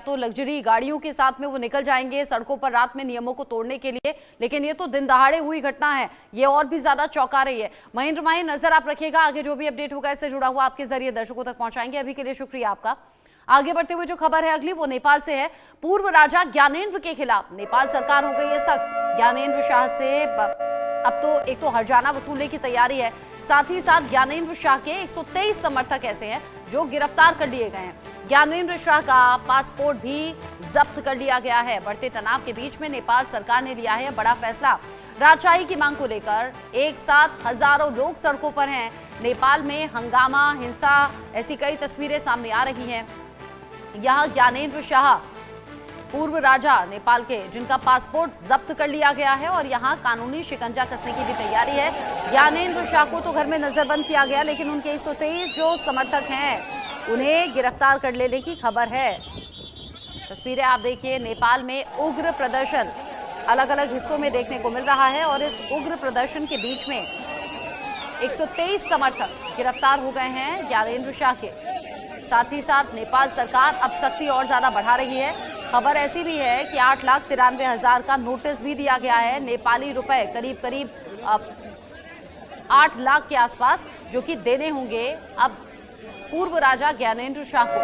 तो लग्जरी गाड़ियों के साथ में वो निकल जाएंगे सड़कों पर रात में नियमों को तोड़ने के लिए, लेकिन ये तो दिन दहाड़े हुई घटना है, ये और भी ज्यादा चौंका रही है। महेंद्र माही, नजर आप रखिएगा, आगे जो भी अपडेट होगा इससे जुड़ा हुआ आपके जरिए दर्शकों तक पहुंचाएंगे। अभी के लिए शुक्रिया आपका। आगे बढ़ते हुए जो खबर है अगली, वो नेपाल से है। पूर्व राजा ज्ञानेंद्र के खिलाफ नेपाल सरकार हो गई है सख्त। ज्ञानेंद्र शाह से अब तो एक तो हर्जाना वसूलने की तैयारी है, साथ ही साथ ज्ञानेंद्र शाह के 123 समर्थक ऐसे हैं जो गिरफ्तार कर लिए गए हैं। ज्ञानेंद्र शाह का पासपोर्ट भी जब्त कर लिया गया है। बढ़ते तनाव के बीच में नेपाल सरकार ने लिया है बड़ा फैसला। राजशाही की मांग को लेकर एक साथ हजारों लोग सड़कों पर हैं। नेपाल में हंगामा, हिंसा, ऐसी कई तस्वीरें सामने आ रही हैं। यहाँ ज्ञानेंद्र शाह पूर्व राजा नेपाल के, जिनका पासपोर्ट जब्त कर लिया गया है और यहाँ कानूनी शिकंजा कसने की भी तैयारी है। ज्ञानेंद्र शाह को तो घर में नजरबंद किया गया, लेकिन उनके 123 जो समर्थक हैं उन्हें गिरफ्तार कर लेने की खबर है। तस्वीरें आप देखिए, नेपाल में उग्र प्रदर्शन अलग अलग हिस्सों में देखने को मिल रहा है और इस उग्र प्रदर्शन के बीच में 123 समर्थक गिरफ्तार हो गए हैं ज्ञानेंद्र शाह के। साथ ही साथ नेपाल सरकार अब सख्ती और ज्यादा बढ़ा रही है। खबर ऐसी भी है कि 8,93,000 का नोटिस भी दिया गया है, नेपाली रुपए करीब 8 लाख के आसपास, जो कि देने होंगे अब पूर्व राजा ज्ञानेंद्र शाह को।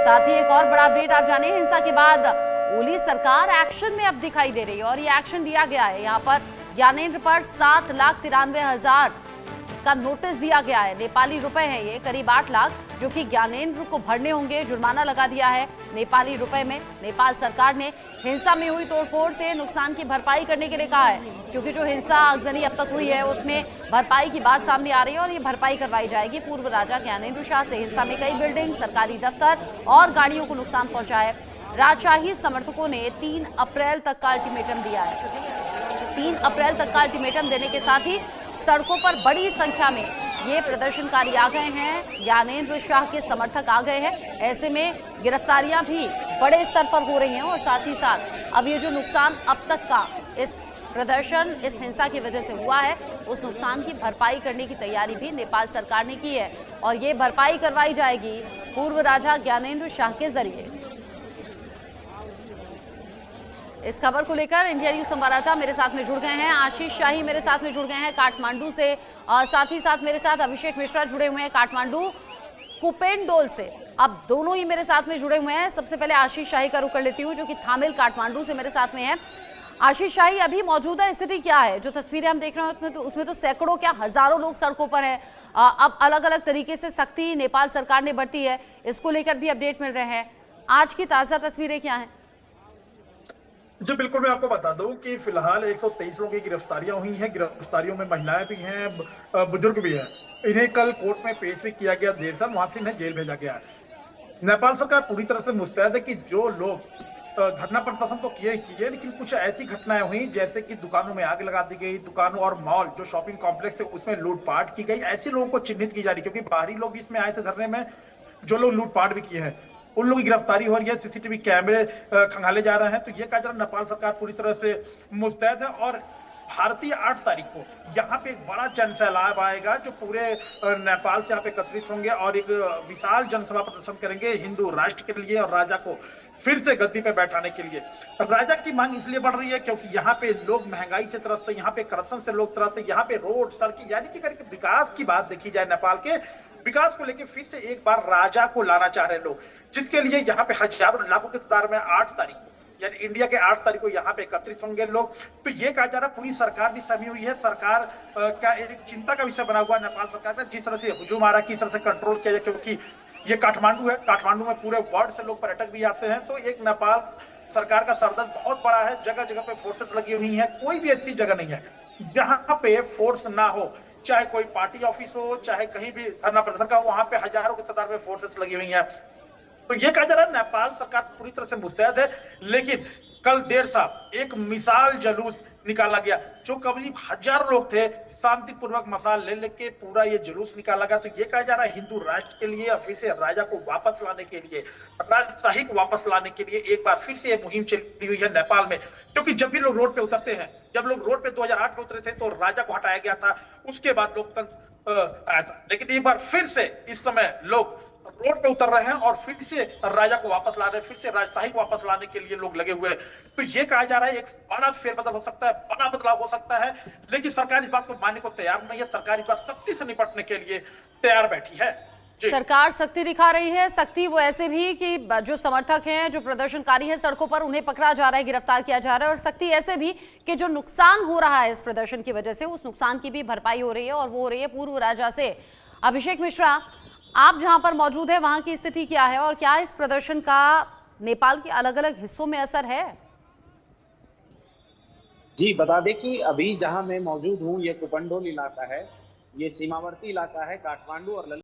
साथ ही एक और बड़ा अपडेट आप जाने, हिंसा के बाद ओली सरकार एक्शन में अब दिखाई दे रही है और ये एक्शन दिया गया है। यहाँ पर ज्ञानेंद्र पर 7,93,000 का नोटिस दिया गया है। नेपाली रुपए हैं ये करीब 8 लाख, जो कि ज्ञानेंद्र को भरने होंगे। जुर्माना लगा दिया है नेपाली रुपए में। नेपाल सरकार ने हिंसा में हुई तोड़फोड़ से नुकसान की भरपाई करने के लिए कहा है, क्योंकि जो हिंसा आगजनी अब तक हुई है उसमें भरपाई की बात सामने आ रही है और ये भरपाई करवाई जाएगी पूर्व राजा ज्ञानेंद्र शाह से। हिंसा में कई बिल्डिंग, सरकारी दफ्तर और गाड़ियों को नुकसान पहुंचा है। राजशाही समर्थकों ने 3 अप्रैल तक का अल्टीमेटम दिया है। 3 अप्रैल तक का अल्टीमेटम देने के साथ ही सड़कों पर बड़ी संख्या में ये प्रदर्शनकारी आ गए हैं, ज्ञानेंद्र शाह के समर्थक आ गए हैं। ऐसे में गिरफ्तारियां भी बड़े स्तर पर हो रही हैं और साथ ही साथ अब ये जो नुकसान अब तक का इस प्रदर्शन, इस हिंसा की वजह से हुआ है, उस नुकसान की भरपाई करने की तैयारी भी नेपाल सरकार ने की है और ये भरपाई करवाई जाएगी पूर्व राजा ज्ञानेंद्र शाह के जरिए। इस खबर को लेकर इंडिया न्यूज संवाददाता मेरे साथ में जुड़ गए हैं, आशीष शाही मेरे साथ में जुड़ गए हैं काठमांडू से, और साथ ही साथ मेरे साथ अभिषेक मिश्रा जुड़े हुए हैं काठमांडू कुपेंडोल से। अब दोनों ही मेरे साथ में जुड़े हुए हैं। सबसे पहले आशीष शाही का रुख कर लेती हूँ, जो कि थामिल काठमांडू से मेरे साथ में है। आशीष शाही, अभी मौजूदा स्थिति क्या है? जो तस्वीरें हम देख रहे हैं उसमें तो सैकड़ों क्या हजारों लोग सड़कों पर हैं। अब अलग अलग तरीके से सख्ती नेपाल सरकार ने बरती है, इसको लेकर भी अपडेट मिल रहे हैं। आज की ताजा तस्वीरें क्या है? जी बिल्कुल, मैं आपको बता दूं कि फिलहाल 123 लोगों की गिरफ्तारियां हुई हैं। गिरफ्तारियों में महिलाएं भी हैं, बुजुर्ग भी हैं। इन्हें कल कोर्ट में पेश भी किया गया देर शाम, वहां से इन्हें जेल भेजा गया है। नेपाल सरकार पूरी तरह से मुस्तैद है कि जो लोग धरना प्रदर्शन तो किए, लेकिन कुछ ऐसी घटनाएं हुई जैसे कि दुकानों में आग लगा दी गई, दुकानों और मॉल जो शॉपिंग कॉम्प्लेक्स है उसमें लूटपाट की गई। ऐसे लोगों को चिन्हित की जा रही, क्योंकि बाहरी लोग भी इसमें आए थे धरने में, जो लोग लूटपाट भी किए हैं उन लोगों की गिरफ्तारी हो रही है। सीसीटीवी कैमरे खंगाले जा रहे हैं। तो ये कहा जा रहा है नेपाल सरकार पूरी तरह से मुस्तैद है। और भारतीय 8 तारीख को यहाँ पे एक बड़ा जन सैलाब आएगा, जो पूरे नेपाल से यहाँ पे एकत्रित होंगे और एक विशाल जनसभा प्रदर्शन करेंगे हिंदू राष्ट्र के लिए और राजा को फिर से गद्दी पे बैठाने के लिए। राजा की मांग इसलिए बढ़ रही है क्योंकि यहाँ पे लोग महंगाई से त्रस्त, यहाँ पे करप्शन से लोग त्रस्त, यहाँ पे रोड, सड़क, यानी कि करके विकास की बात देखी जाए, नेपाल के विकास को लेकर फिर से एक बार राजा को लाना चाह रहे लोग, जिसके लिए यहाँ पे हजारों लाखों की तादाद में 8 तारीख को, यानी इंडिया के 8 तारीख को यहाँ पे एकत्रित होंगे लोग। तो ये कहा जा रहा है पूरी सरकार भी सहमी हुई है। सरकार का एक चिंता का विषय बना हुआ है नेपाल सरकार का, जिस तरह से हुजूम आ रहा है किस तरह से कंट्रोल किया जाए, क्योंकि ये काठमांडू है, काठमांडू में पूरे वर्ल्ड से लोग पर्यटक भी आते हैं। तो एक नेपाल सरकार का सरदर्द बहुत बड़ा है। जगह जगह पे फोर्सेस लगी हुई है, कोई भी ऐसी जगह नहीं है जहां पे फोर्स ना हो, चाहे कोई पार्टी ऑफिस हो, चाहे कहीं भी धरना प्रदर्शन का, वहां पे हजारों की तादाद में फोर्सेस लगी हुई है। तो ये कहा जा रहा है नेपाल सरकार पूरी तरह से मुस्तैद है। लेकिन कल देर शाम एक मिसाल जुलूस निकाला गया, जो करीब 1000 लोग थे, शांतिपूर्वक मसाल ले लेके पूरा ये जुलूस निकाला गया। तो ये कहा जा रहा है हिंदू राष्ट्र के लिए, फिर से राजा को वापस लाने के लिए, राजशाही को वापस लाने के लिए एक बार फिर से ये मुहिम चली हुई है नेपाल में। क्योंकि जब भी लोग रोड पे उतरते हैं, जब लोग रोड पे 2008 में उतरे थे तो राजा को हटाया गया था, उसके बाद लोकतंत्र आया था। लेकिन एक बार फिर से इस समय लोग रोड पे उतर रहे हैं और फिर से राजा को वापस ला रहे हैं, फिर से राजशाही को वापस लाने के लिए लोग लगे हुए हैं। तो ये कहा जा रहा है एक बड़ा फेरबदल हो सकता है, बड़ा बदलाव हो सकता है, लेकिन सरकार इस बात को मानने को तैयार नहीं है। सरकार इस बार सख्ती से निपटने के लिए तैयार बैठी है। सरकार सख्ती दिखा रही है, सख्ती वो ऐसे भी कि जो समर्थक हैं, जो प्रदर्शनकारी हैं सड़कों पर, उन्हें पकड़ा जा रहा है, गिरफ्तार किया जा रहा है, और सख्ती ऐसे भी कि जो नुकसान हो रहा है इस प्रदर्शन की वजह से, उस नुकसान की भी भरपाई हो रही है, और वो हो रही है पूर्व राजा से। अभिषेक मिश्रा, आप जहां पर मौजूद है वहां की स्थिति क्या है, और क्या इस प्रदर्शन का नेपाल के अलग अलग हिस्सों में असर है? जी, बता दें कि अभी जहां मैं मौजूद हूं, ये कुपंडोल इलाका है। ये सीमावर्ती इलाका है काठमांडू और